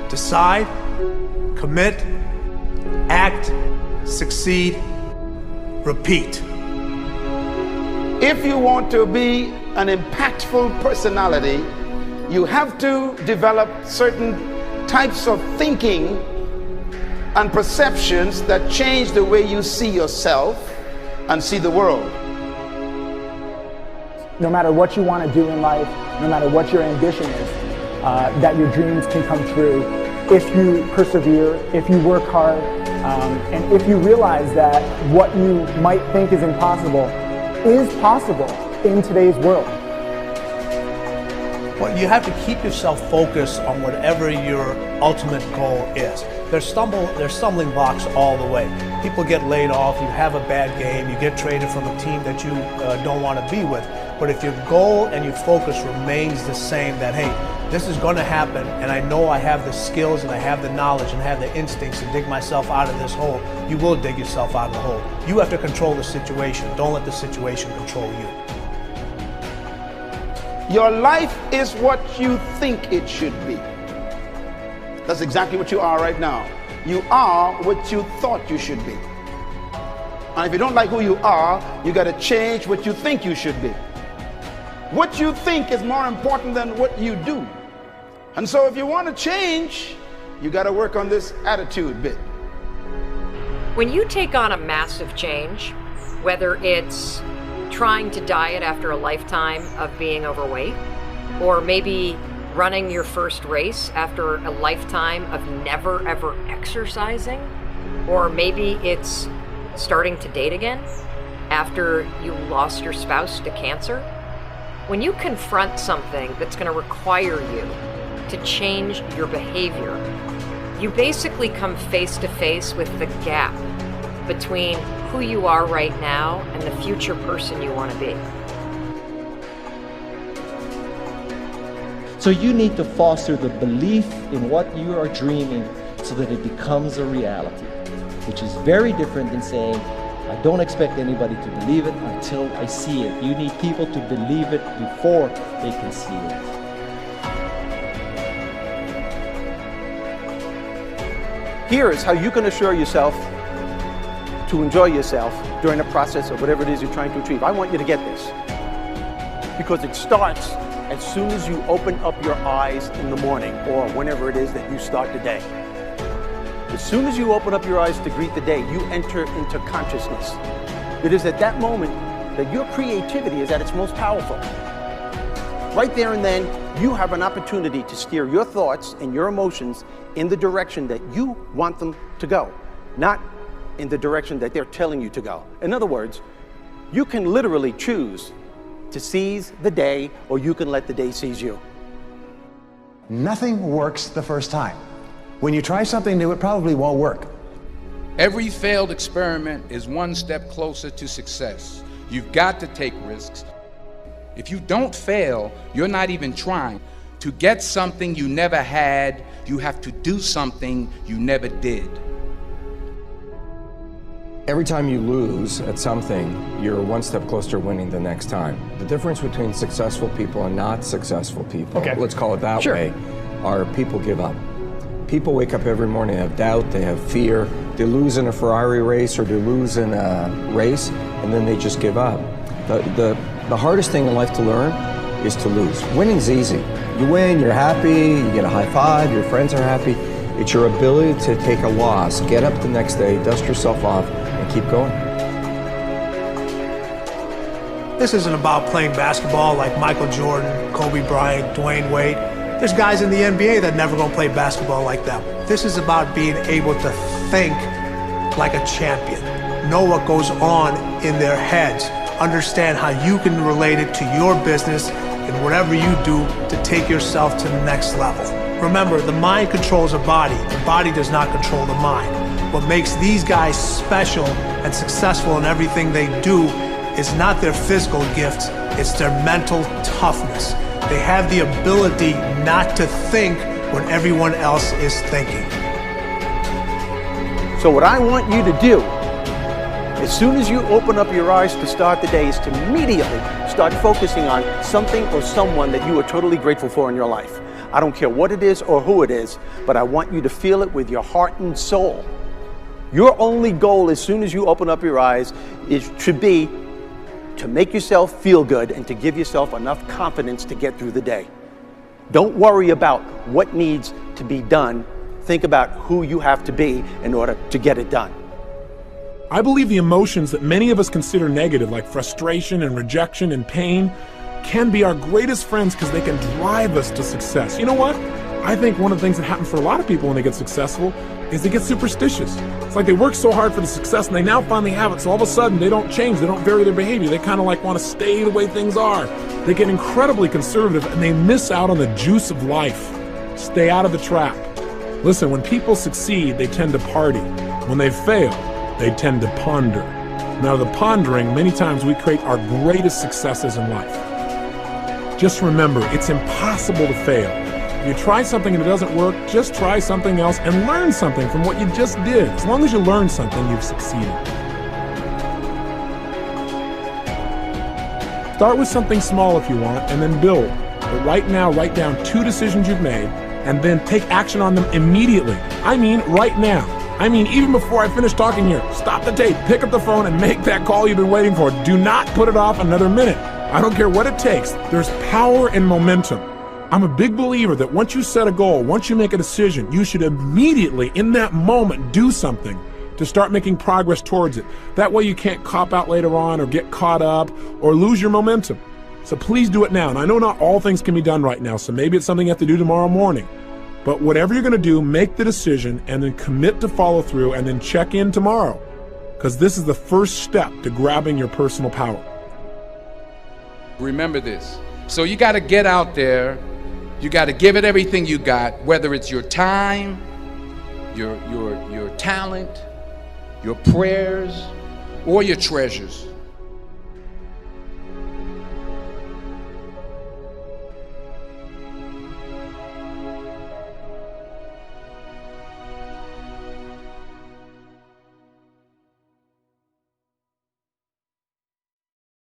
Decide, commit, act, succeed, repeat. If you want to be an impactful personality, you have to develop certain types of thinking and perceptions that change the way you see yourself and see the world. No matter what you want to do in life, no matter what your ambition is, that your dreams can come true if you persevere, if you work hard, and if you realize that what you might think is impossible is possible in today's world. Well, you have to keep yourself focused on whatever your ultimate goal is. There's stumbling blocks all the way. People get laid off, you have a bad game, you get traded from a team that you don't want to be with. But if your goal and your focus remains the same, that hey, this is going to happen, and I know I have the skills and I have the knowledge and I have the instincts to dig myself out of this hole, you will dig yourself out of the hole. You have to control the situation. Don't let the situation control you. Your life is what you think it should be. That's exactly what you are right now. You are what you thought you should be. And if you don't like who you are, you got to change what you think you should be. What you think is more important than what you do. And so if you want to change, you got to work on this attitude bit. When you take on a massive change, whether it's trying to diet after a lifetime of being overweight, or maybe running your first race after a lifetime of never ever exercising, or maybe it's starting to date again after you lost your spouse to cancer. When you confront something that's going to require you to change your behavior, you basically come face to face with the gap between who you are right now and the future person you want to be. So you need to foster the belief in what you are dreaming so that it becomes a reality, which is very different than saying, I don't expect anybody to believe it until I see it. You need people to believe it before they can see it. Here is how you can assure yourself to enjoy yourself during the process of whatever it is you're trying to achieve. I want you to get this, because it starts as soon as you open up your eyes in the morning, or whenever it is that you start the day. As soon as you open up your eyes to greet the day, you enter into consciousness. It is at that moment that your creativity is at its most powerful. Right there and then, you have an opportunity to steer your thoughts and your emotions in the direction that you want them to go, not in the direction that they're telling you to go. In other words, you can literally choose to seize the day, or you can let the day seize you. Nothing works the first time. When you try something new, it probably won't work. Every failed experiment is one step closer to success. You've got to take risks. If you don't fail, you're not even trying. To get something you never had, you have to do something you never did. Every time you lose at something, you're one step closer to winning the next time. The difference between successful people and not successful people, let's call it that way, are people give up. People wake up every morning, they have doubt, they have fear, they lose in a Ferrari race or they lose in a race, and then they just give up. The hardest thing in life to learn is to lose. Winning's easy. You win, you're happy, you get a high five, your friends are happy. It's your ability to take a loss, get up the next day, dust yourself off, and keep going. This isn't about playing basketball like Michael Jordan, Kobe Bryant, Dwayne Wade. There's guys in the NBA that never gonna play basketball like them. This is about being able to think like a champion, know what goes on in their heads, understand how you can relate it to your business and whatever you do to take yourself to the next level. Remember, the mind controls the body does not control the mind. What makes these guys special and successful in everything they do is not their physical gifts, it's their mental toughness. They have the ability not to think when everyone else is thinking. So what I want you to do, as soon as you open up your eyes to start the day, is to immediately start focusing on something or someone that you are totally grateful for in your life. I don't care what it is or who it is, but I want you to feel it with your heart and soul. Your only goal as soon as you open up your eyes should be to make yourself feel good and to give yourself enough confidence to get through the day. Don't worry about what needs to be done. Think about who you have to be in order to get it done. I believe the emotions that many of us consider negative, like frustration and rejection and pain, can be our greatest friends because they can drive us to success. You know what? I think one of the things that happens for a lot of people when they get successful is they get superstitious. It's like they work so hard for the success and they now finally have it, so all of a sudden they don't change, they don't vary their behavior, they kind of like want to stay the way things are. They get incredibly conservative and they miss out on the juice of life. Stay out of the trap. Listen, when people succeed, they tend to party. When they fail, they tend to ponder. Now, the pondering, many times we create our greatest successes in life. Just remember, it's impossible to fail. If you try something and it doesn't work, just try something else and learn something from what you just did. As long as you learn something, you've succeeded. Start with something small if you want, and then build. But right now, write down 2 decisions you've made, and then take action on them immediately. I mean, right now. I mean, even before I finish talking here, stop the tape, pick up the phone, and make that call you've been waiting for. Do not put it off another minute. I don't care what it takes. There's power in momentum. I'm a big believer that once you set a goal, once you make a decision, you should immediately, in that moment, do something to start making progress towards it. That way you can't cop out later on or get caught up or lose your momentum. So please do it now. And I know not all things can be done right now, so maybe it's something you have to do tomorrow morning. But whatever you're going to do, make the decision and then commit to follow through and then check in tomorrow. Because this is the first step to grabbing your personal power. Remember this. So you got to get out there. You got to give it everything you got, whether it's your time, your talent, your prayers, or your treasures.